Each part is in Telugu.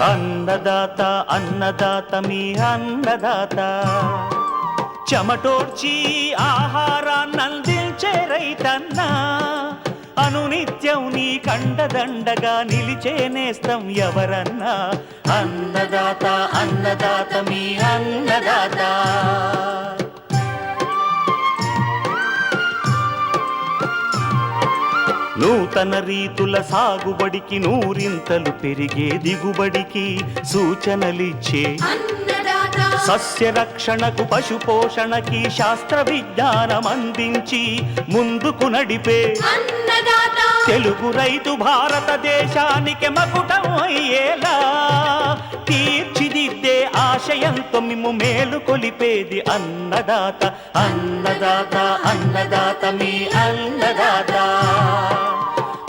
అన్నదాత అన్నదాత మీ అన్నదాత చెమటోడ్చి ఆహారాన్నందించే రైతన్నా అనునిత్యం నీ కండదండగా నిలిచే నేస్తం ఎవరన్నా అన్నదాత అన్నదాత మీ అన్నదాత. నూతన రీతుల సాగుబడికి నూరింతలు పెరిగే దిగుబడికి సూచనలిచ్చే సస్య రక్షణకు పశు పోషణకి శాస్త్ర విజ్ఞానం అందించి ముందుకు నడిపే తెలుగు రైతు భారతదేశానికి మకుటం అయ్యేలా తీర్చిదిద్దే ఆశయంతో మిమ్ము మేలు కొలిపేది అన్నదాత అన్నదాత అన్నదాత మీ అన్నదాత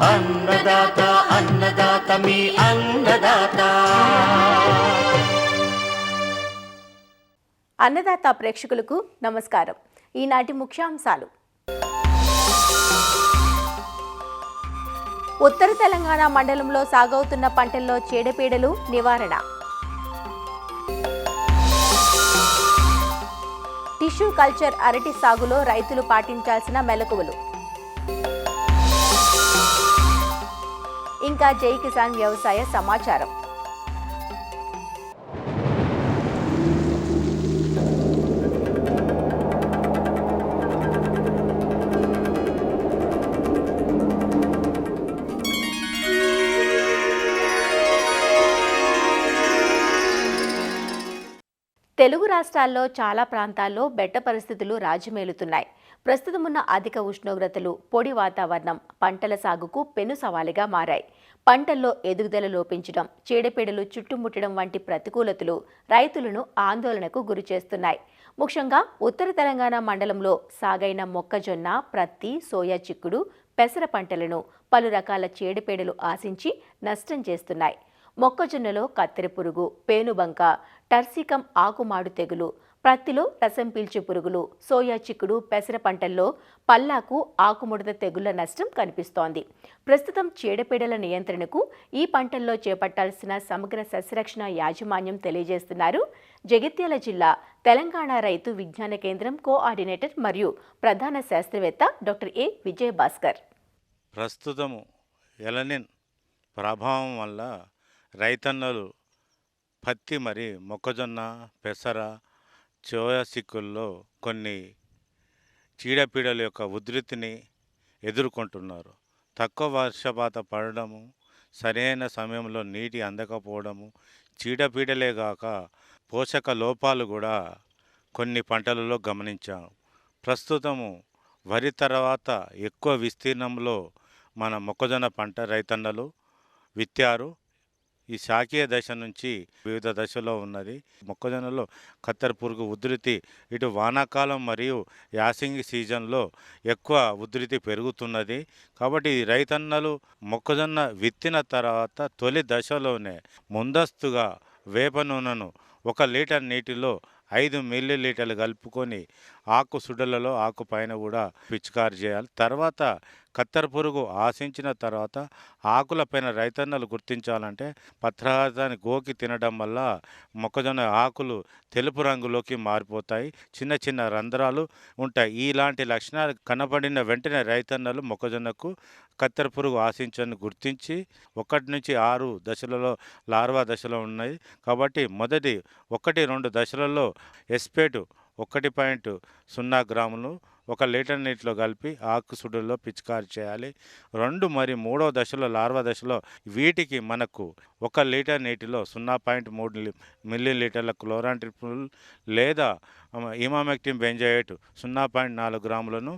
అన్నదాత అన్నదాత మీ అన్నదాత. అన్నదాత ప్రేక్షకులకు నమస్కారం. ఈనాటి ముఖ్యాంశాలు: ఉత్తర తెలంగాణ మండలంలో సాగవుతున్న పంటల్లో చీడపీడలు నివారణ, టిష్యూ కల్చర్ అరటి సాగులో రైతులు పాటించాల్సిన మెలకువలు, ఇంకా జై కిసాన్ వ్యవసాయ సమాచారం. తెలుగు రాష్ట్రాల్లో చాలా ప్రాంతాల్లో బెట్ట పరిస్థితులు రాజ్యమేలుతున్నాయి. ప్రస్తుతమున్న అధిక ఉష్ణోగ్రతలు, పొడి వాతావరణం పంటల సాగుకు పెను సవాలుగా మారాయి. పంటల్లో ఎదుగుదల లోపించడం, చీడపీడలు చుట్టుముట్టడం వంటి ప్రతికూలతలు రైతులను ఆందోళనకు గురిచేస్తున్నాయి. ముఖ్యంగా ఉత్తర తెలంగాణ మండలంలో సాగైన మొక్కజొన్న, ప్రత్తి, సోయా చిక్కుడు, పెసర పంటలను పలు రకాల చీడపీడలు ఆశించి నష్టం చేస్తున్నాయి. మొక్కజొన్నలో కత్తెర పురుగు, పేనుబంక, టర్సికం ఆకుమాడు తెగులు, ప్రత్తిలో రసం పీల్చే పురుగులు, సోయా చిక్కుడు, పెసర పంటల్లో పల్లాకు, ఆకుముడత తెగుళ్ల నష్టం కనిపిస్తోంది. ప్రస్తుతం చీడపీడల నియంత్రణకు ఈ పంటల్లో చేపట్టాల్సిన సమగ్ర సస్యరక్షణ యాజమాన్యం తెలియజేస్తున్నారు జగిత్యాల జిల్లా తెలంగాణ రైతు విజ్ఞాన కేంద్రం కోఆర్డినేటర్ మరియు ప్రధాన శాస్త్రవేత్త డాక్టర్ ఏ విజయభాస్కర్. ప్రస్తుతము ఎలనిన్ ప్రభావం వల్ల రైతన్నలు పత్తి మరి మొక్కజొన్న, పెసర, సోయా చిక్కుల్లో కొన్ని చీడపీడల యొక్క ఉధృతిని ఎదుర్కొంటున్నారు. తక్కువ వర్షపాతం పడడము, సరైన సమయంలో నీటి అందకపోవడము, చీడపీడలే కాక పోషక లోపాలు కూడా కొన్ని పంటలలో గమనించాము. ప్రస్తుతము వరి తర్వాత ఎక్కువ విస్తీర్ణంలో మన మొక్కజొన్న పంట రైతన్నలు విత్తారు. ఈ శాఖీయ దశ నుంచి వివిధ దశలో ఉన్నది. మొక్కజొన్నలో కత్తెర పురుగు ఉధృతి ఇటు వానాకాలం మరియు యాసంగి సీజన్లో ఎక్కువ ఉధృతి పెరుగుతున్నది. కాబట్టి రైతన్నలు మొక్కజొన్న విత్తిన తర్వాత తొలి దశలోనే ముందస్తుగా వేప నూనెను 1 లీటర్ నీటిలో 5 మిల్లీలీటర్లు కలుపుకొని ఆకు సుడలలో ఆకు పైన కూడా పిచికారి చేయాలి. తర్వాత కత్తెర పురుగు ఆశించిన తర్వాత ఆకులపైన రైతన్నలు గుర్తించాలంటే పత్రహాసాన్ని గోకి తినడం వల్ల మొక్కజొన్న ఆకులు తెలుపు రంగులోకి మారిపోతాయి, చిన్న చిన్న రంధ్రాలు ఉంటాయి. ఇలాంటి లక్షణాలు కనపడిన వెంటనే రైతన్నలు మొక్కజొన్నకు కత్తెర పురుగు ఆశించని గుర్తించి 1 నుంచి 6 దశలలో లార్వా దశలో ఉన్నాయి. కాబట్టి మొదటి 1-2 దశలలో ఎస్పేటు 1.0 గ్రాములు 1 లీటర్ నీటిలో కలిపి ఆకు సుడుల్లో పిచికారి చేయాలి. 2 మరియు 3వ దశలో లార్వా దశలో వీటికి మనకు 1 లీటర్ నీటిలో 0.3 మిల్లీలీటర్ల క్లోరాంట్రిపుల్ లేదా ఇమామెక్టిన్ బెంజోయేట్ 0.4 గ్రాములను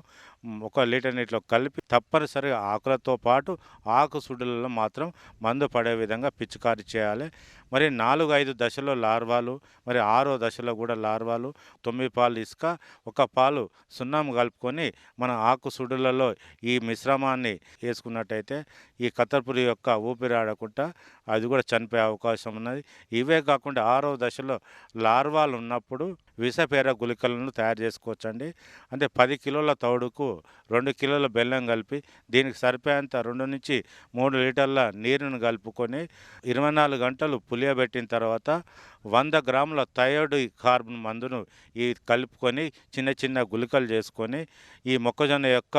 1 లీటర్ నీటిలో కలిపి తప్పనిసరిగా ఆకులతో పాటు ఆకు సుడులలో మాత్రం మందు పడే విధంగా పిచికారి చేయాలి. మరి 4-5 దశలో లార్వాలు, మరి 6వ దశలో కూడా లార్వాలు 9 పాలు ఇసుక 1 పాలు సున్నం కలుపుకొని మన ఆకు సుడులలో ఈ మిశ్రమాన్ని వేసుకున్నట్టయితే ఈ కత్తెర పురుగు యొక్క ఊపిరి ఆడకుండా అది కూడా చనిపోయే అవకాశం ఉన్నది. ఇవే కాకుండా 6వ దశలో లార్వాలు ఉన్నప్పుడు విషపేర గుళికలను తయారు చేసుకోవచ్చండి. అంటే 10 కిలోల తౌడుకు 2 కిలోల బెల్లం కలిపి దీనికి సరిపోయేంత 2-3 లీటర్ల నీరును కలుపుకొని 24 గంటలు పులియబెట్టిన తర్వాత 100 గ్రాముల థైరాయిడ్ కార్బన్ మందును ఈ కలుపుకొని చిన్న చిన్న గుళికలు చేసుకొని ఈ మొక్కజొన్న యొక్క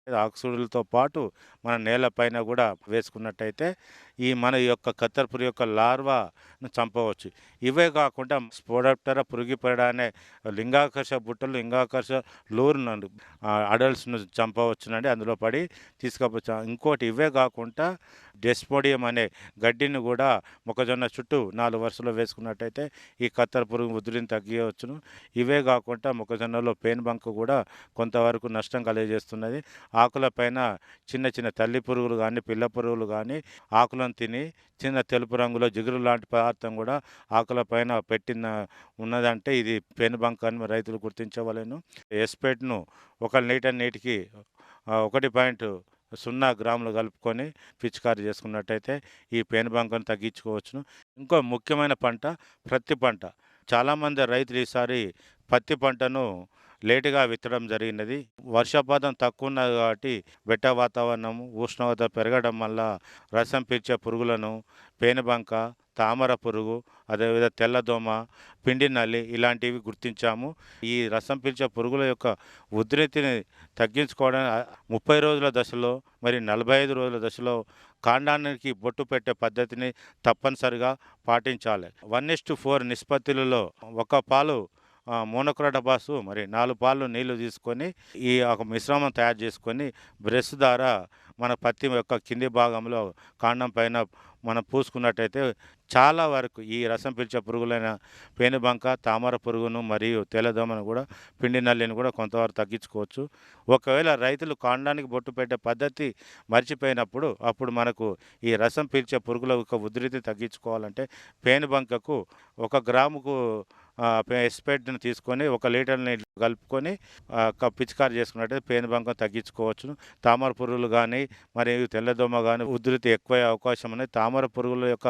ఆక్సిడులతో పాటు మన నేలపైన కూడా వేసుకున్నట్టయితే ఈ మన యొక్క కత్తెరపురుగు యొక్క లార్వాను చంపవచ్చు. ఇవే కాకుండా స్పోడప్టెరా పురుగిపేడ అనే లింగాకర్ష బుట్టలు, లింగాకర్ష లూర్ను అడల్ట్స్ను చంపవచ్చునండి, అందులో పడి తీసుకపోవచ్చు. ఇంకోటి ఇవే కాకుండా డెస్పోడియం అనే గడ్డిని కూడా మొక్కజొన్న చుట్టూ 4 వరుసలో వేసుకున్నట్టయితే ఈ కత్తెర పురుగు ఉధృతిని తగ్గించవచ్చును. ఇవే కాకుండా మొక్కజొన్నలో పేనుబంక కూడా కొంతవరకు నష్టం కలిగజేస్తున్నది. ఆకులపైన చిన్న చిన్న తల్లి పురుగులు కానీ, పిల్ల పురుగులు కానీ ఆకులను తిని చిన్న తెలుపు రంగులో జిగురు లాంటి పదార్థం కూడా ఆకులపైన పెట్టిన ఉన్నదంటే ఇది పేనుబంక అని రైతులు గుర్తించవలెను. ఎస్పేట్ను 1 లీటర్ నీటికి 1.0 గ్రాములు కలుపుకొని పిచికారీ చేసుకున్నట్టయితే ఈ పేనుబంకను తగ్గించుకోవచ్చును. ఇంకో ముఖ్యమైన పంట ప్రత్తి పంట. చాలామంది రైతులు ఈసారి పత్తి పంటను లేటుగా విత్తడం జరిగినది. వర్షపాతం తక్కువ ఉన్నది కాబట్టి బెట్ట వాతావరణం, ఉష్ణోగ్రత పెరగడం వల్ల రసం పీల్చే పురుగులను పేనుబంక, తామర పురుగు, అదేవిధంగా తెల్లదోమ, పిండి నల్లి ఇలాంటివి గుర్తించాము. ఈ రసం పీల్చే పురుగుల యొక్క ఉధృతిని తగ్గించుకోవడానికి 30 రోజుల దశలో మరి 45 రోజుల దశలో కాండానికి బొట్టు పెట్టే పద్ధతిని తప్పనిసరిగా పాటించాలి. 1:4 నిష్పత్తులలో 1 పాలు మోనోక్రోటోఫాస్ మరి 4 పాలు నీళ్లు తీసుకొని ఈ ఒక మిశ్రమం తయారు చేసుకొని బ్రష్ ద్వారా మన పత్తి యొక్క కింది భాగంలో కాండం పైన మనం పూసుకున్నట్టయితే చాలా వరకు ఈ రసం పీల్చే పురుగులైన పేనుబంక, తామర పురుగును మరియు తెల్లదోమను కూడా, పిండి నల్లిని కూడా కొంతవరకు తగ్గించుకోవచ్చు. ఒకవేళ రైతులు కాండానికి బొట్టు పెట్టే పద్ధతి మర్చిపోయినప్పుడు అప్పుడు మనకు ఈ రసం పీల్చే పురుగుల యొక్క ఉధృతి తగ్గించుకోవాలంటే పేనుబంకకు 1 గ్రాముకు ఎస్పేట్ని తీసుకొని 1 లీటర్ నీళ్ళు కలుపుకొని పిచికారి చేసుకున్నట్టయితే పేనుబంకను తగ్గించుకోవచ్చును. తామర పురుగులు కానీ మరియు తెల్లదోమ కానీ ఉధృతి ఎక్కువ అవకాశం ఉన్నాయి. తామర పురుగుల యొక్క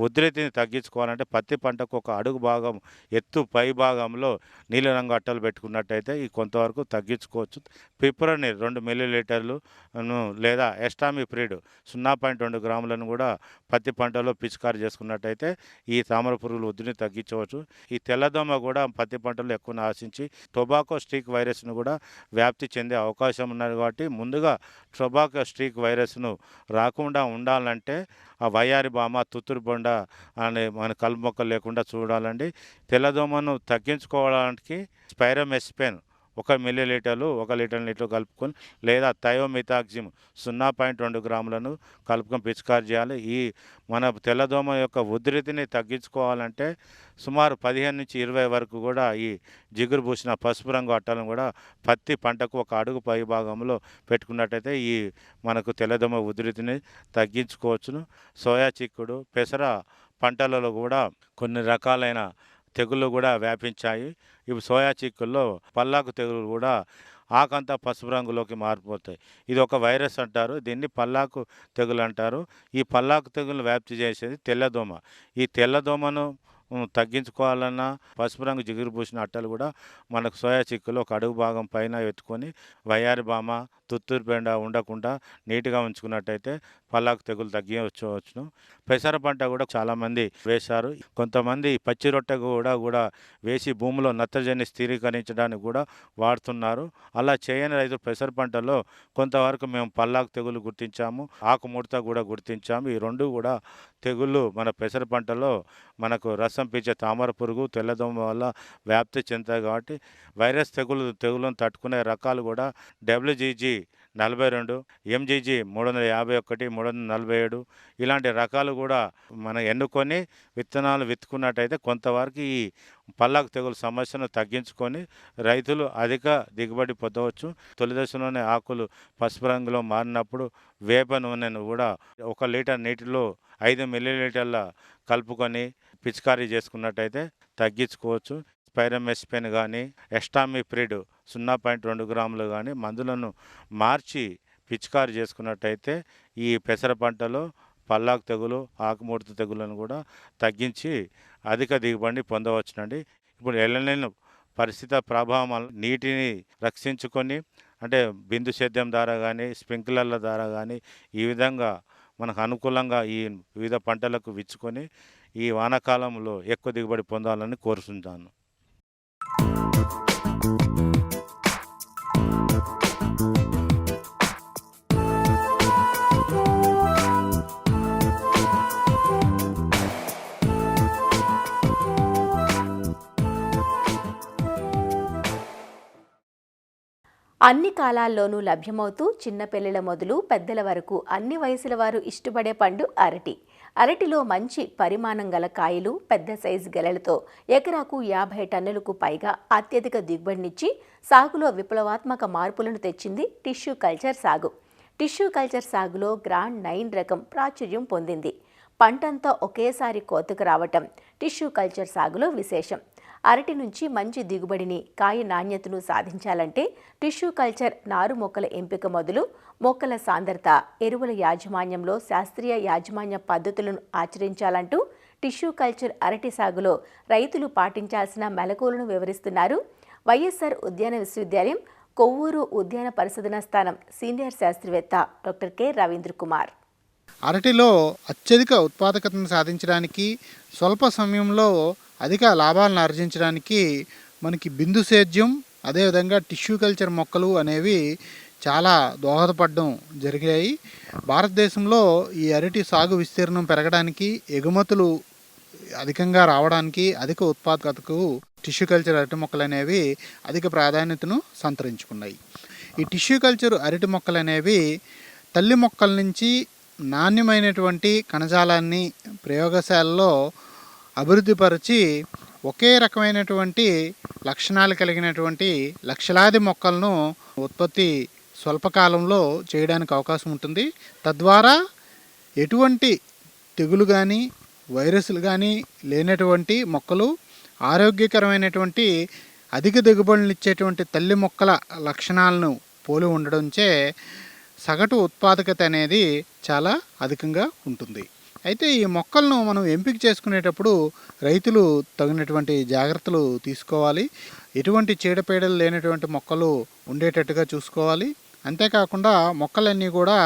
ఉధృతిని తగ్గించుకోవాలంటే పత్తి పంటకు 1 అడుగు భాగం ఎత్తు పై భాగంలో నీలిరంగు అట్టలు పెట్టుకున్నట్టయితే ఈ కొంతవరకు తగ్గించుకోవచ్చు. పిప్రోనిల్ 2 మిల్లీలీటర్లు లేదా ఎస్టామిప్రిడ్ 0.2 గ్రాములను కూడా పత్తి పంటలో పిచికారి చేసుకున్నట్టయితే ఈ తామర పురుగుల ఉధృతిని తగ్గించవచ్చు. ఈ తెల్లదోమ కూడా పత్తి పంటలు ఎక్కువ ఆశించి టొబాకో స్ట్రీక్ వైరస్ను కూడా వ్యాప్తి చెందే అవకాశం ఉన్నది కాబట్టి ముందుగా టొబాకో స్ట్రీక్ వైరస్ను రాకుండా ఉండాలంటే ఆ వయ్యారి బామ, తుత్తూరు బొండ అనే మన కలుపు మొక్కలు లేకుండా చూడాలండి. తెల్లదోమను తగ్గించుకోవడానికి స్పైరోమెస్పెన్ 1 మిల్లీలీటర్లు 1 లీటర్ నీటిలో కలుపుకొని లేదా థయోమిథాక్సిమ్ 0.2 గ్రాములను కలుపుకొని పిచికారి చేయాలి. ఈ మన తెల్లదోమ యొక్క ఉధృతిని తగ్గించుకోవాలంటే సుమారు 15-20 వరకు కూడా ఈ జిగురు పూసిన పసుపు రంగు అట్టలను కూడా పత్తి పంటకు 1 అడుగు పై భాగంలో పెట్టుకున్నట్టయితే ఈ మనకు తెల్లదోమ ఉధృతిని తగ్గించుకోవచ్చును. సోయా చిక్కుడు, పెసర పంటలలో కూడా కొన్ని రకాలైన తెగుళ్ళు కూడా వ్యాపించాయి. ఇవి సోయా చిక్కుల్లో పల్లాకు తెగులు కూడా ఆకంతా పసుపు రంగులోకి మారిపోతాయి. ఇది ఒక వైరస్ అంటారు, దీన్ని పల్లాకు తెగులు అంటారు. ఈ పల్లాకు తెగులు వ్యాప్తి చేసేది తెల్లదోమ. ఈ తెల్లదోమను తగ్గించుకోవాలన్నా పసుపు రంగు జిగురు పూసిన అట్టలు కూడా మనకు సోయా చిక్కులో 1 అడుగు భాగం పైన ఎత్తుకొని వయ్యారి బామ, తుత్తూరు బెండ ఉండకుండా నీట్గా ఉంచుకున్నట్టయితే పల్లాకు తెగులు తగ్గించవచ్చును. పెసర పంట కూడా చాలామంది వేశారు. కొంతమంది పచ్చి రొట్టె కూడా వేసి భూమిలో నత్రజని స్థిరీకరించడానికి కూడా వాడుతున్నారు. అలా చేయని రైతులు పెసర పంటలో కొంతవరకు మేము పల్లాకు తెగులు గుర్తించాము, ఆకు ముడత కూడా గుర్తించాము. ఈ 2 కూడా తెగుళ్ళు మన పెసర పంటలో మనకు రసం పీల్చే తామర పురుగు, తెల్లదోమ వల్ల వ్యాప్తి చెందుతాయి కాబట్టి వైరస్ తెగులను తట్టుకునే రకాలు కూడా WGG 42, MGG 351, 347 ఇలాంటి రకాలు కూడా మనం ఎన్నుకొని విత్తనాలు విత్తుకున్నట్టయితే కొంతవరకు ఈ పల్లాకు తెగులు సమస్యను తగ్గించుకొని రైతులు అధిక దిగుబడి పొందవచ్చు. తొలి దశలోనే ఆకులు పసుపు రంగులో మారినప్పుడు వేప నూనెను కూడా 1 లీటర్ నీటిలో 5 మిల్లీలీటర్ల కలుపుకొని పిచికారీ చేసుకున్నట్టయితే తగ్గించుకోవచ్చు. స్పైరోమెస్పెన్ కానీ, ఎస్టామిప్రిడ్ 0.2 గ్రాములు కానీ మందులను మార్చి పిచికారీ చేసుకున్నట్టయితే ఈ పెసర పంటలో పల్లాకు తెగులు, ఆకుముడత తెగులను కూడా తగ్గించి అధిక దిగుబడిని పొందవచ్చునండి. ఇప్పుడు ఎల్లనెల్ పరిస్థితి ప్రభావం వల్ల నీటిని రక్షించుకొని అంటే బిందు సేద్యం ద్వారా కానీ, స్ప్రింక్లర్ల ద్వారా కానీ ఈ విధంగా మనకు అనుకూలంగా ఈ వివిధ పంటలకు విచ్చుకొని ఈ వానాకాలంలో ఎక్కువ దిగుబడి పొందాలని కోరుతుంటాను. అన్ని కాలాల్లోనూ లభ్యమవుతూ చిన్నపిల్లల మొదలు పెద్దల వరకు అన్ని వయసుల వారు ఇష్టపడే పండు అరటి. అరటిలో మంచి పరిమాణం గల కాయలు, పెద్ద సైజు గెలలతో ఎకరాకు 50 టన్నులకు పైగా అత్యధిక దిగుబడినిచ్చి సాగులో విప్లవాత్మక మార్పులను తెచ్చింది టిష్యూ కల్చర్ సాగు. టిష్యూ కల్చర్ సాగులో గ్రాండ్ 9 రకం ప్రాచుర్యం పొందింది. పంటంతా ఒకేసారి కోతకు రావటం టిష్యూ కల్చర్ సాగులో విశేషం. అరటి నుంచి మంచి దిగుబడిని, కాయ నాణ్యతను సాధించాలంటే టిష్యూ కల్చర్ నారు మొక్కల ఎంపిక మొదలు మొక్కల సాంద్రత, ఎరువుల యాజమాన్యంలో శాస్త్రీయ యాజమాన్య పద్ధతులను ఆచరించాలంటూ టిష్యూ కల్చర్ అరటి సాగులో రైతులు పాటించాల్సిన మెలకువలను వివరిస్తున్నారు వైఎస్ఆర్ ఉద్యాన విశ్వవిద్యాలయం కొవ్వూరు ఉద్యాన పరిశోధనా స్థానం సీనియర్ శాస్త్రవేత్త డాక్టర్ కె రవీంద్ర కుమార్. అరటిలో అత్యధిక ఉత్పాదకతను సాధించడానికి, స్వల్ప సమయంలో అధిక లాభాలను ఆర్జించడానికి మనకి బిందు సేద్యం, అదేవిధంగా టిష్యూ కల్చర్ మొక్కలు అనేవి చాలా దోహదపడడం జరిగాయి. భారతదేశంలో ఈ అరటి సాగు విస్తీర్ణం పెరగడానికి, ఎగుమతులు అధికంగా రావడానికి, అధిక ఉత్పాదకతకు టిష్యూ కల్చర్ అరటి మొక్కలు అనేవి అధిక ప్రాధాన్యతను సంతరించుకున్నాయి. ఈ టిష్యూ కల్చర్ అరటి మొక్కలు అనేవి తల్లి మొక్కల నుంచి నాణ్యమైనటువంటి కణజాలాన్ని ప్రయోగశాలలో అభివృద్ధిపరిచి ఒకే రకమైనటువంటి లక్షణాలు కలిగినటువంటి లక్షలాది మొక్కలను ఉత్పత్తి స్వల్పకాలంలో చేయడానికి అవకాశం ఉంటుంది. తద్వారా ఎటువంటి తెగులు కానీ, వైరస్లు కానీ లేనటువంటి మొక్కలు, ఆరోగ్యకరమైనటువంటి అధిక దిగుబడులు ఇచ్చేటువంటి తల్లి మొక్కల లక్షణాలను పోలి ఉండడంచే సగటు ఉత్పాదకత అనేది చాలా అధికంగా ఉంటుంది. అయితే ఈ మొక్కలను మనం ఎంపిక చేసుకునేటప్పుడు రైతులు తగినటువంటి జాగ్రత్తలు తీసుకోవాలి. ఎటువంటి చీడపీడలు లేనటువంటి మొక్కలు ఉండేటట్టుగా చూసుకోవాలి. అంతేకాకుండా మొక్కలన్నీ కూడా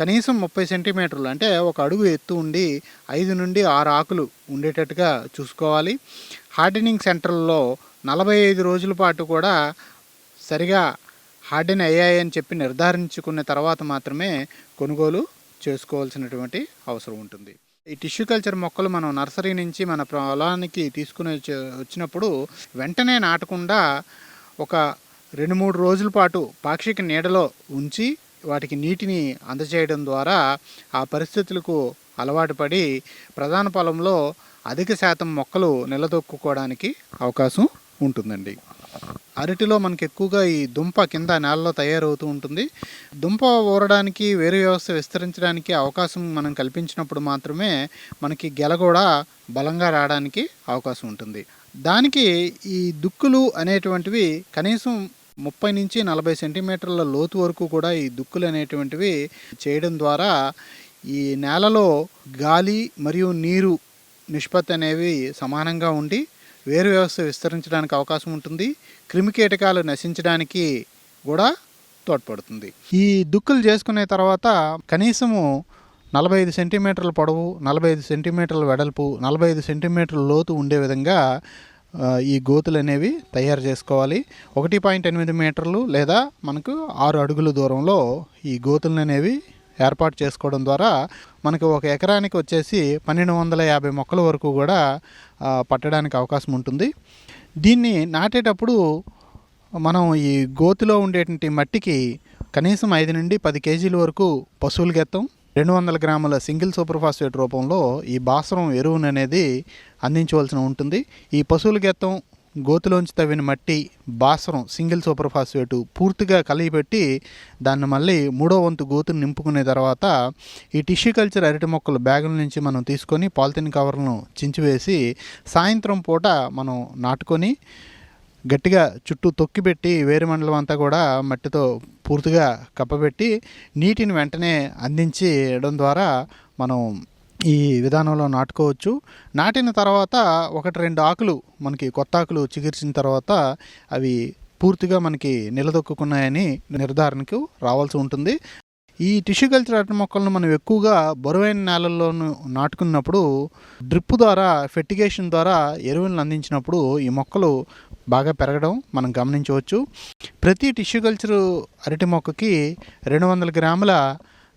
కనీసం 30 సెంటీమీటర్లు అంటే 1 అడుగు ఎత్తు ఉండి 5 నుండి 6 ఆకులు ఉండేటట్టుగా చూసుకోవాలి. హార్డెనింగ్ సెంటర్లలో 45 రోజుల పాటు కూడా సరిగా హార్డెన్ అయ్యాయని చెప్పి నిర్ధారించుకున్న తర్వాత మాత్రమే కొనుగోలు చేసుకోవాల్సినటువంటి అవసరం ఉంటుంది. ఈ టిష్యూ కల్చర్ మొక్కలు మనం నర్సరీ నుంచి మన పొలానికి తీసుకుని వచ్చినప్పుడు వెంటనే నాటకుండా ఒక 2-3 రోజుల పాటు పాక్షిక నీడలో ఉంచి వాటికి నీటిని అందజేయడం ద్వారా ఆ పరిస్థితులకు అలవాటు పడి ప్రధాన పొలంలో అధిక శాతం మొక్కలు నిలదొక్కుకోవడానికి అవకాశం ఉంటుందండి. అరటిలో మనకి ఎక్కువగా ఈ దుంప కింద నేలలో తయారవుతూ ఉంటుంది. దుంప ఊరడానికి, వేరు వ్యవస్థ విస్తరించడానికి అవకాశం మనం కల్పించినప్పుడు మాత్రమే మనకి గెల కూడా బలంగా రావడానికి అవకాశం ఉంటుంది. దానికి ఈ దుక్కులు అనేటువంటివి కనీసం 30 నుంచి 40 సెంటీమీటర్ల లోతు వరకు కూడా ఈ దుక్కులు అనేటువంటివి చేయడం ద్వారా ఈ నేలలో గాలి మరియు నీరు నిష్పత్తి అనేవి సమానంగా ఉండి వేరు వ్యవస్థ విస్తరించడానికి అవకాశం ఉంటుంది. క్రిమికీటకాలు నశించడానికి కూడా తోడ్పడుతుంది. ఈ దుక్కులు చేసుకునే తర్వాత కనీసము 45 సెంటీమీటర్ల పొడవు, 45 సెంటీమీటర్ల వెడల్పు, 45 సెంటీమీటర్ల లోతు ఉండే విధంగా ఈ గోతులు అనేవి తయారు చేసుకోవాలి. 1.8 మీటర్లు లేదా మనకు 6 అడుగుల దూరంలో ఈ గోతులు అనేవి ఏర్పాటు చేసుకోవడం ద్వారా మనకు ఒక ఎకరానికి వచ్చేసి 1250 మొక్కల వరకు కూడా పట్టడానికి అవకాశం ఉంటుంది. దీన్ని నాటేటప్పుడు మనం ఈ గోతిలో ఉండేటువంటి మట్టికి కనీసం 5 నుండి 10 కేజీల వరకు పశువుల గెత్తం, 200 గ్రాముల సింగిల్ సూపర్ ఫాస్ఫేట్ రూపంలో ఈ భాస్వరం ఎరువును అనేది అందించవలసి ఉంటుంది. ఈ పశువుల గెత్తం, గోతులోంచి తవ్విన మట్టి, భాస్వరం సింగిల్ సూపర్ ఫాస్ఫేటు పూర్తిగా కలిగిపెట్టి దాన్ని మళ్ళీ 3వ వంతు గోతును నింపుకునే తర్వాత ఈ టిష్యూ కల్చర్ అరటి మొక్కలు బ్యాగుల నుంచి మనం తీసుకొని పాలిథిన్ కవర్లను చించివేసి సాయంత్రం పూట మనం నాటుకొని గట్టిగా చుట్టూ తొక్కిపెట్టి వేరు మండలం అంతా కూడా మట్టితో పూర్తిగా కప్పబెట్టి నీటిని వెంటనే అందించడం ద్వారా మనం ఈ విధానంలో నాటుకోవచ్చు. నాటిన తర్వాత 1-2 ఆకులు మనకి కొత్త ఆకులు చిగిర్చిన తర్వాత అవి పూర్తిగా మనకి నిలదొక్కున్నాయని నిర్ధారణకు రావాల్సి ఉంటుంది. ఈ టిష్యూ కల్చర్ అరటి మొక్కలను మనం ఎక్కువగా బరువైన నేలల్లోనూ నాటుకున్నప్పుడు డ్రిప్ ద్వారా ఫెర్టిగేషన్ ద్వారా ఎరువులను అందించినప్పుడు ఈ మొక్కలు బాగా పెరగడం మనం గమనించవచ్చు. ప్రతి టిష్యూ కల్చర్ అరటి మొక్కకి 200 గ్రాముల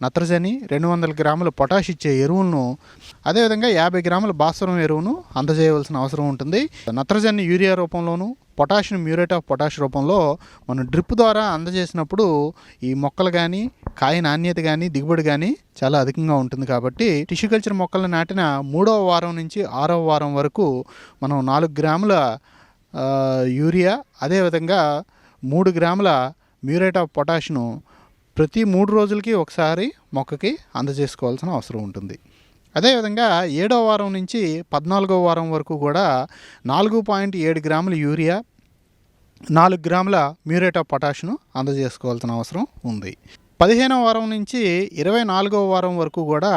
నత్రజని, 200 గ్రాముల పొటాష్ ఇచ్చే ఎరువులను, అదేవిధంగా 50 గ్రాముల భాస్వరం ఎరువును అందజేయవలసిన అవసరం ఉంటుంది. నత్రజని యూరియా రూపంలోను, పొటాషియం మ్యూరేట్ ఆఫ్ పొటాష్ రూపంలో మనం డ్రిప్ ద్వారా అందజేసినప్పుడు ఈ మొక్కలు కానీ, కాయ నాణ్యత కానీ, దిగుబడి కానీ చాలా అధికంగా ఉంటుంది. కాబట్టి టిష్యూ కల్చర్ మొక్కలు నాటిన 3వ వారం నుంచి 6వ వారం వరకు మనం 4 గ్రాముల యూరియా, అదేవిధంగా 3 గ్రాముల మ్యూరేట్ ఆఫ్ పొటాష్ను ప్రతి 3 రోజులకి ఒకసారి మొక్కకి అందజేసుకోవాల్సిన అవసరం ఉంటుంది. అదేవిధంగా 7వ వారం నుంచి 14వ వారం వరకు కూడా 4.7 గ్రాముల యూరియా, 4 గ్రాముల మ్యూరేట్ ఆఫ్ పొటాష్ను అందజేసుకోవాల్సిన అవసరం ఉంది. 15వ వారం నుంచి 24వ వారం వరకు కూడా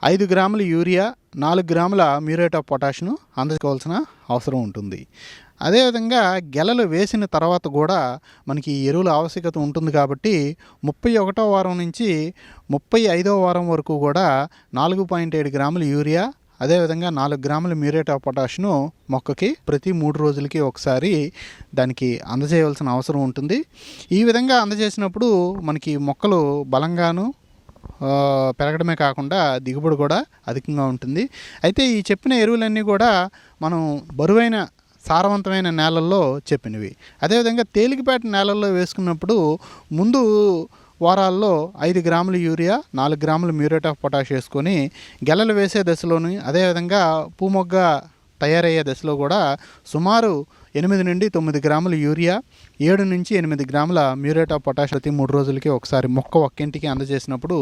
5 గ్రాముల యూరియా, 4 గ్రాముల మ్యూరేట్ ఆఫ్ పొటాష్ను అందజేసుకోవాల్సిన అవసరం ఉంటుంది. అదేవిధంగా గెలలు వేసిన తర్వాత కూడా మనకి ఎరువుల ఆవశ్యకత ఉంటుంది. కాబట్టి 31వ వారం నుంచి 35వ వారం వరకు కూడా 4.7 గ్రాముల యూరియా, అదేవిధంగా 4 గ్రాముల మ్యూరేట్ ఆఫ్ పొటాష్ను మొక్కకి ప్రతి 3 రోజులకి ఒకసారి దానికి అందజేయవలసిన అవసరం ఉంటుంది. ఈ విధంగా అందజేసినప్పుడు మనకి మొక్కలు బలంగాను పెరగడమే కాకుండా దిగుబడి కూడా అధికంగా ఉంటుంది. అయితే ఈ చెప్పిన ఎరువులన్నీ కూడా మనం బరువైన సారవంతమైన నేలల్లో చెప్పినవి. అదేవిధంగా తేలికపాటి నేలల్లో వేసుకున్నప్పుడు ముందు వారాల్లో 5 గ్రాముల యూరియా, 4 గ్రాముల మ్యూరేట్ ఆఫ్ పొటాష్ వేసుకొని గెలలు వేసే దశలోని, అదేవిధంగా పూమొగ్గ తయారయ్యే దశలో కూడా సుమారు 8 నుండి 9 గ్రాముల యూరియా, 7 నుంచి 8 గ్రాముల మ్యూరేట్ ఆఫ్ పొటాష్ ప్రతి 3 రోజులకి ఒకసారి మొక్క ఒక్కింటికి అందజేసినప్పుడు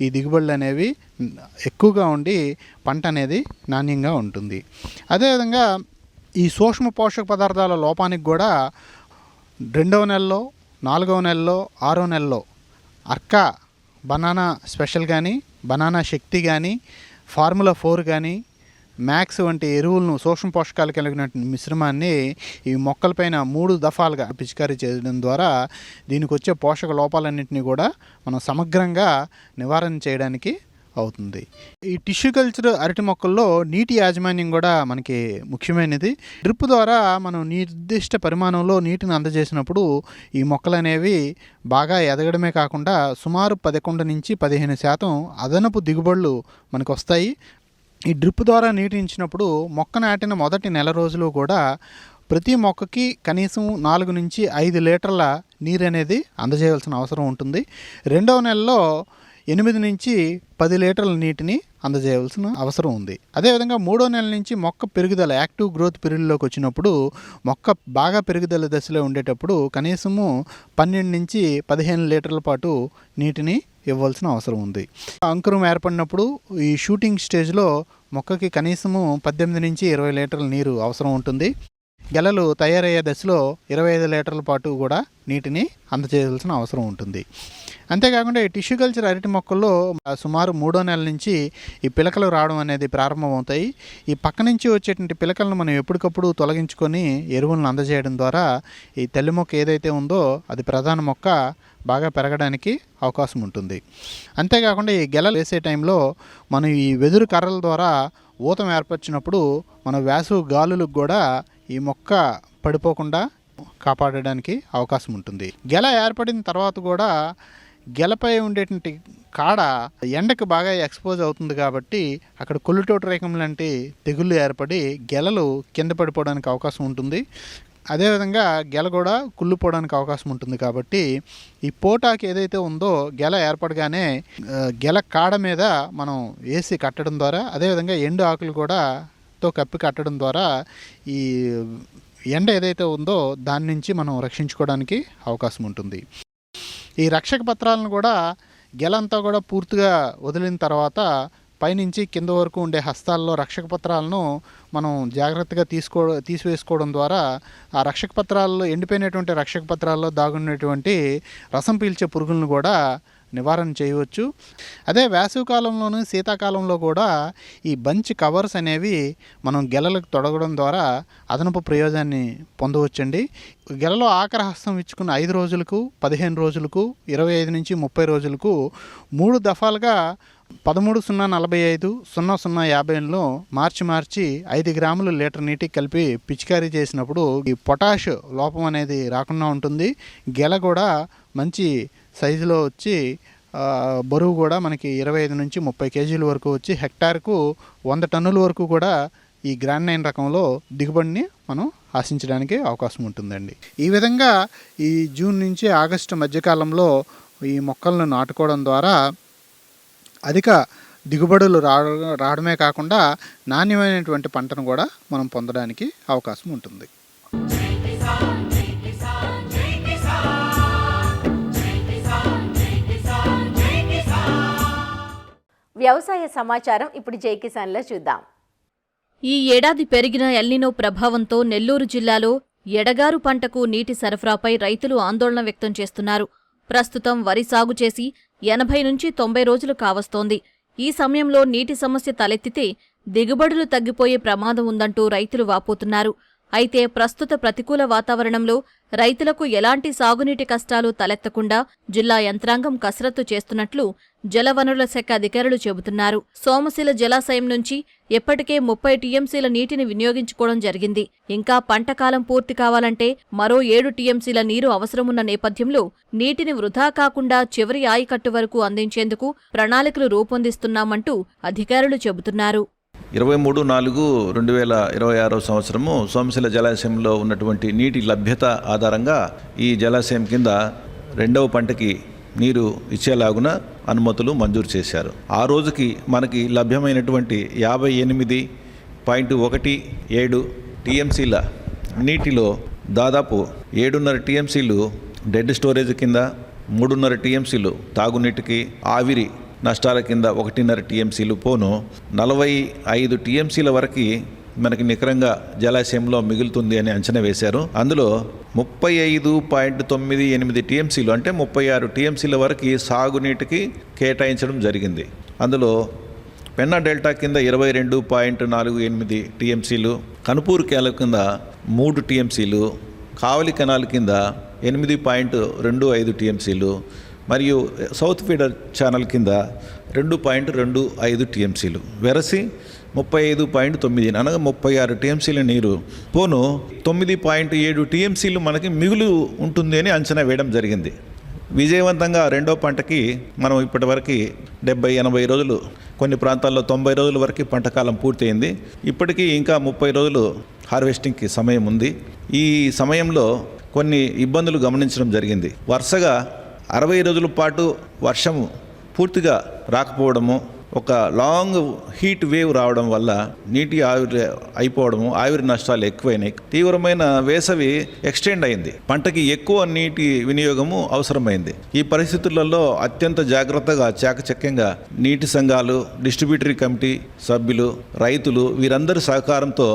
ఈ దిగుబడులు అనేవి ఎక్కువగా ఉండి పంట అనేది నాణ్యంగా ఉంటుంది. అదేవిధంగా ఈ సూక్ష్మ పోషక పదార్థాల లోపానికి కూడా 2వ నెలలో, 4వ నెలలో, 6వ నెలలో అర్కా బనానా స్పెషల్ కానీ, బనానా శక్తి కానీ, ఫార్ములా 4 కానీ, మ్యాక్స్ వంటి ఎరువులను సూక్ష్మ పోషకాలు కలిగిన మిశ్రమాన్ని ఈ మొక్కలపైన 3 దఫాలుగా పిచికారీ చేయడం ద్వారా దీనికి వచ్చే పోషక లోపాలన్నింటినీ కూడా మనం సమగ్రంగా నివారణ చేయడానికి అవుతుంది. ఈ టిష్యూ కల్చర్ అరటి మొక్కల్లో నీటి యాజమాన్యం కూడా మనకి ముఖ్యమైనది. డ్రిప్ ద్వారా మనం నిర్దిష్ట పరిమాణంలో నీటిని అందజేసినప్పుడు ఈ మొక్కలు అనేవి బాగా ఎదగడమే కాకుండా సుమారు 11 నుంచి 15% అదనపు దిగుబడులు మనకు వస్తాయి. ఈ డ్రిప్ ద్వారా నీటిని ఇచ్చినప్పుడు మొక్క నాటిన మొదటి నెల రోజులు కూడా ప్రతి మొక్కకి కనీసం 4 నుంచి 5 లీటర్ల నీరు అనేది అందజేయాల్సిన అవసరం ఉంటుంది. 2వ నెలలో 8 నుంచి 10 లీటర్ల నీటిని అందజేయవలసిన అవసరం ఉంది. అదేవిధంగా 3వ నెల నుంచి మొక్క పెరుగుదల యాక్టివ్ గ్రోత్ పీరియడ్లోకి వచ్చినప్పుడు మొక్క బాగా పెరుగుదల దశలో ఉండేటప్పుడు కనీసము 12 నుంచి 15 లీటర్ల పాటు నీటిని ఇవ్వాల్సిన అవసరం ఉంది. అంకురం ఏర్పడినప్పుడు ఈ షూటింగ్ స్టేజ్లో మొక్కకి కనీసము 18 నుంచి 20 లీటర్ల నీరు అవసరం ఉంటుంది. గెలలు తయారయ్యే దశలో 25 లీటర్ల పాటు కూడా నీటిని అందజేయాల్సిన అవసరం ఉంటుంది. అంతేకాకుండా ఈ టిష్యూ కల్చర్ అరటి మొక్కల్లో సుమారు 3వ నెల నుంచి ఈ పిలకలు రావడం అనేది ప్రారంభమవుతాయి. ఈ పక్క నుంచి వచ్చేటువంటి పిలకలను మనం ఎప్పటికప్పుడు తొలగించుకొని ఎరువులను అందజేయడం ద్వారా ఈ తల్లి మొక్క ఏదైతే ఉందో అది ప్రధాన మొక్క బాగా పెరగడానికి అవకాశం ఉంటుంది. అంతేకాకుండా ఈ గెలలు వేసే టైంలో మనం ఈ వెదురు కర్రల ద్వారా ఊతం ఏర్పరిచినప్పుడు మన వేసవి గాలులకు కూడా ఈ మొక్క పడిపోకుండా కాపాడడానికి అవకాశం ఉంటుంది. గెల ఏర్పడిన తర్వాత కూడా గెలపై ఉండేటువంటి కాడ ఎండకు బాగా ఎక్స్పోజ్ అవుతుంది కాబట్టి అక్కడ కొల్లుటోటు రేఖం లాంటి తెగుళ్ళు ఏర్పడి గెలలు కింద పడిపోవడానికి అవకాశం ఉంటుంది. అదేవిధంగా గెల కూడా కుళ్ళిపోవడానికి అవకాశం ఉంటుంది. కాబట్టి ఈ పోటాకు ఏదైతే ఉందో గెల ఏర్పడగానే గెల కాడ మీద మనం వేసి కట్టడం ద్వారా, అదేవిధంగా ఎండు ఆకులు కూడా తో కప్పి కట్టడం ద్వారా ఈ ఎండ ఏదైతే ఉందో దాని నుంచి మనం రక్షించుకోవడానికి అవకాశం ఉంటుంది. ఈ రక్షక పత్రాలను కూడా గెలంతా కూడా పూర్తిగా వదిలిన తర్వాత పైనుంచి కింద వరకు ఉండే హస్తాల్లో రక్షక పత్రాలను మనం జాగ్రత్తగా తీసివేసుకోవడం ద్వారా ఆ రక్షక పత్రాల్లో ఎండిపోయినటువంటి రక్షక పత్రాల్లో దాగున్నటువంటి రసం పీల్చే పురుగులను కూడా నివారణ చేయవచ్చు. అదే వేసవి కాలంలోనూ శీతాకాలంలో కూడా ఈ బంచ్ కవర్స్ అనేవి మనం గెలలకు తొడగడం ద్వారా అదనపు ప్రయోజనాన్ని పొందవచ్చండి. గెలలో ఆకరహస్తం ఇచ్చుకున్న 5 రోజులకు, 15 రోజులకు, 25 నుంచి 30 రోజులకు 3 దఫాలుగా 13-0-45, 00-50లో మార్చి 5 గ్రాములు లీటర్ నీటికి కలిపి పిచికారీ చేసినప్పుడు ఈ పొటాష్ లోపం అనేది రాకుండా ఉంటుంది. గెల కూడా మంచి సైజులో వచ్చి బరువు కూడా మనకి 25 నుంచి 30 కేజీల వరకు వచ్చి హెక్టార్కు 100 టన్నుల వరకు కూడా ఈ గ్రాండ్ 9 రకంలో దిగుబడిని మనం ఆశించడానికి అవకాశం ఉంటుందండి. ఈ విధంగా ఈ జూన్ నుంచి ఆగస్టు మధ్యకాలంలో ఈ మొక్కలను నాటుకోవడం ద్వారా అధిక దిగుబడులు రావడమే కాకుండా నాణ్యమైనటువంటి పంటను కూడా మనం పొందడానికి అవకాశం ఉంటుంది. వ్యవసాయ సమాచారం ఇప్పుడు జై కిసాన్లో చూద్దాం. ఈ ఏడాది పెరిగిన ఎల్నినో ప్రభావంతో నెల్లూరు జిల్లాలో ఎడగారు పంటకు నీటి సరఫరాపై రైతులు ఆందోళన వ్యక్తం చేస్తున్నారు. ప్రస్తుతం వరి సాగు చేసి 80 నుంచి 90 రోజులు కావస్తోంది. ఈ సమయంలో నీటి సమస్య తలెత్తితే దిగుబడులు తగ్గిపోయే ప్రమాదం ఉందంటూ రైతులు వాపోతున్నారు. అయితే ప్రస్తుత ప్రతికూల వాతావరణంలో రైతులకు ఎలాంటి సాగునీటి కష్టాలు తలెత్తకుండా జిల్లా యంత్రాంగం కసరత్తు చేస్తున్నట్లు జలవనరుల శాఖ అధికారులు చెబుతున్నారు. సోమశిల జలాశయం నుంచి ఎప్పటికే 30 టీఎంసీల నీటిని వినియోగించుకోవడం జరిగింది. ఇంకా పంటకాలం పూర్తి కావాలంటే మరో 7 టీఎంసీల నీరు అవసరమున్న నేపథ్యంలో నీటిని వృధా కాకుండా చివరి ఆయకట్టు వరకు అందించేందుకు ప్రణాళికలు రూపొందిస్తున్నామంటూ అధికారులు చెబుతున్నారు. 23/4/2026 సంవత్సరము సోమశిల జలాశయంలో ఉన్నటువంటి నీటి లభ్యత ఆధారంగా ఈ జలాశయం కింద 2వ పంటకి నీరు ఇచ్చేలాగున అనుమతులు మంజూరు చేశారు. ఆ రోజుకి మనకి లభ్యమైనటువంటి 58.17 టీఎంసీల నీటిలో దాదాపు 7.5 టీఎంసీలు డెడ్ స్టోరేజ్ కింద, 3.5 టీఎంసీలు తాగునీటికి, ఆవిరి నష్టాల కింద 1.5 టీఎంసీలు పోను 45 టీఎంసీల వరకు మనకి నికరంగా జలాశయంలో మిగులుతుంది అని అంచనా వేశారు. అందులో 35.98 టీఎంసీలు అంటే 36 టీఎంసీల వరకు సాగునీటికి కేటాయించడం జరిగింది. అందులో పెన్నా డెల్టా కింద 22.48 టీఎంసీలు, కనుపూరు కెనాల్ కింద 3 టీఎంసీలు, కావలి కెనాల్ కింద 8.25 టీఎంసీలు మరియు సౌత్ ఫీడర్ ఛానల్ కింద 2.25 టీఎంసీలు వెరసి 35.9 అనగా 36 టీఎంసీల నీరు పోను 9.7 టీఎంసీలు మనకి మిగులు ఉంటుంది అని అంచనా వేయడం జరిగింది. విజయవంతంగా 2వ పంటకి మనం ఇప్పటివరకు 70-80 రోజులు, కొన్ని ప్రాంతాల్లో 90 రోజుల వరకు పంటకాలం పూర్తయింది. ఇప్పటికీ ఇంకా 30 రోజులు హార్వెస్టింగ్కి సమయం ఉంది. ఈ సమయంలో కొన్ని ఇబ్బందులు గమనించడం జరిగింది. వరుసగా 60 రోజుల పాటు వర్షము పూర్తిగా రాకపోవడము, ఒక లాంగ్ హీట్ వేవ్ రావడం వల్ల నీటి ఆవిరి అయిపోవడము, ఆవిరి నష్టాలు ఎక్కువైనాయి. తీవ్రమైన వేసవి ఎక్స్టెండ్ అయింది. పంటకి ఎక్కువ నీటి వినియోగము అవసరమైంది. ఈ పరిస్థితులలో అత్యంత జాగ్రత్తగా, చాకచక్యంగా నీటి సంఘాలు, డిస్ట్రిబ్యూటరీ కమిటీ సభ్యులు, రైతులు వీరందరి సహకారంతో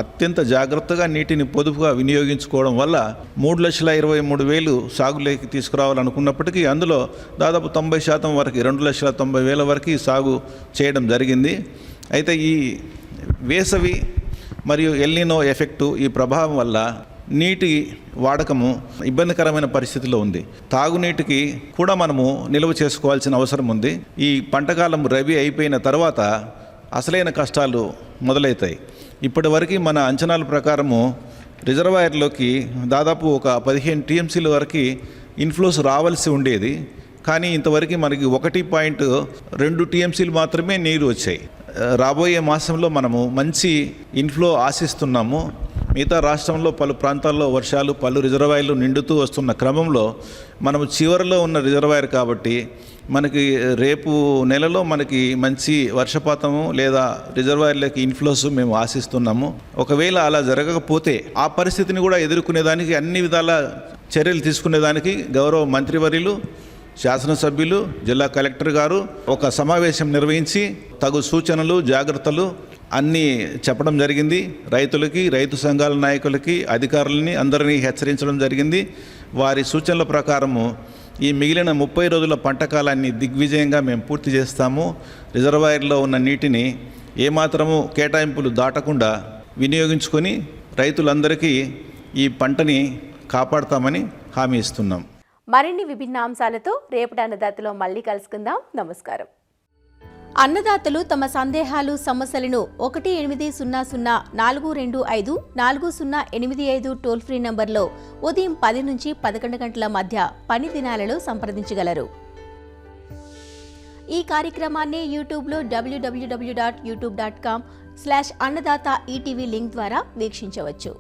అత్యంత జాగ్రత్తగా నీటిని పొదుపుగా వినియోగించుకోవడం వల్ల 3,23,000 సాగులోకి తీసుకురావాలనుకున్నప్పటికీ అందులో దాదాపు 90% వరకు 2,90,000 వరకు సాగు చేయడం జరిగింది. అయితే ఈ వేసవి మరియు ఎల్నినో ఎఫెక్టు, ఈ ప్రభావం వల్ల నీటి వాడకము ఇబ్బందికరమైన పరిస్థితిలో ఉంది. తాగునీటికి కూడా మనము నిల్వ చేసుకోవాల్సిన అవసరం ఉంది. ఈ పంటకాలం రబీ అయిపోయిన తర్వాత అసలైన కష్టాలు మొదలవుతాయి. ఇప్పటి వరకు మన అంచనాల ప్రకారము రిజర్వాయర్లోకి దాదాపు ఒక 15 టీఎంసీల వరకు ఇన్ఫ్లోస్ రావాల్సి ఉండేది. కానీ ఇంతవరకు మనకి 1.2 టీఎంసీలు మాత్రమే నీరు వచ్చాయి. రాబోయే మాసంలో మనము మంచి ఇన్ఫ్లో ఆశిస్తున్నాము. మిగతా రాష్ట్రంలో పలు ప్రాంతాల్లో వర్షాలు, పలు రిజర్వాయర్లు నిండుతూ వస్తున్న క్రమంలో మనము చివరిలో ఉన్న రిజర్వాయర్ కాబట్టి మనకి రేపు నెలలో మనకి మంచి వర్షపాతము లేదా రిజర్వాయర్లకి ఇన్ఫ్లోస్ మేము ఆశిస్తున్నాము. ఒకవేళ అలా జరగకపోతే ఆ పరిస్థితిని కూడా ఎదుర్కొనేదానికి అన్ని విధాల చర్యలు తీసుకునేదానికి గౌరవ మంత్రివర్యులు, శాసనసభ్యులు, జిల్లా కలెక్టర్ గారు ఒక సమావేశం నిర్వహించి తగు సూచనలు, జాగ్రత్తలు అన్నీ చెప్పడం జరిగింది. రైతులకి, రైతు సంఘాల నాయకులకి, అధికారులని అందరినీ హెచ్చరించడం జరిగింది. వారి సూచనల ప్రకారము ఈ మిగిలిన 30 రోజుల పంట కాలాన్ని దిగ్విజయంగా మేము పూర్తి చేస్తాము. రిజర్వాయర్లో ఉన్న నీటిని ఏమాత్రము కేటాయింపులు దాటకుండా వినియోగించుకొని రైతులందరికీ ఈ పంటని కాపాడతామని హామీ ఇస్తున్నాం. మరిన్ని విభిన్న అంశాలతో రేపటి అన్నదాతలో మళ్ళీ కలుసుకుందాం. నమస్కారం. అన్నదాతలు తమ సందేహాలు సమస్యలను 1-800-425-4085 టోల్ ఫ్రీ నంబర్లో ఉదయం 10 నుంచి 11 గంటల మధ్య పని దినాలలో సంప్రదించగలరు. ఈ కార్యక్రమాన్ని యూట్యూబ్లో www.youtube.com/annadata ETV లింక్ ద్వారా వీక్షించవచ్చు.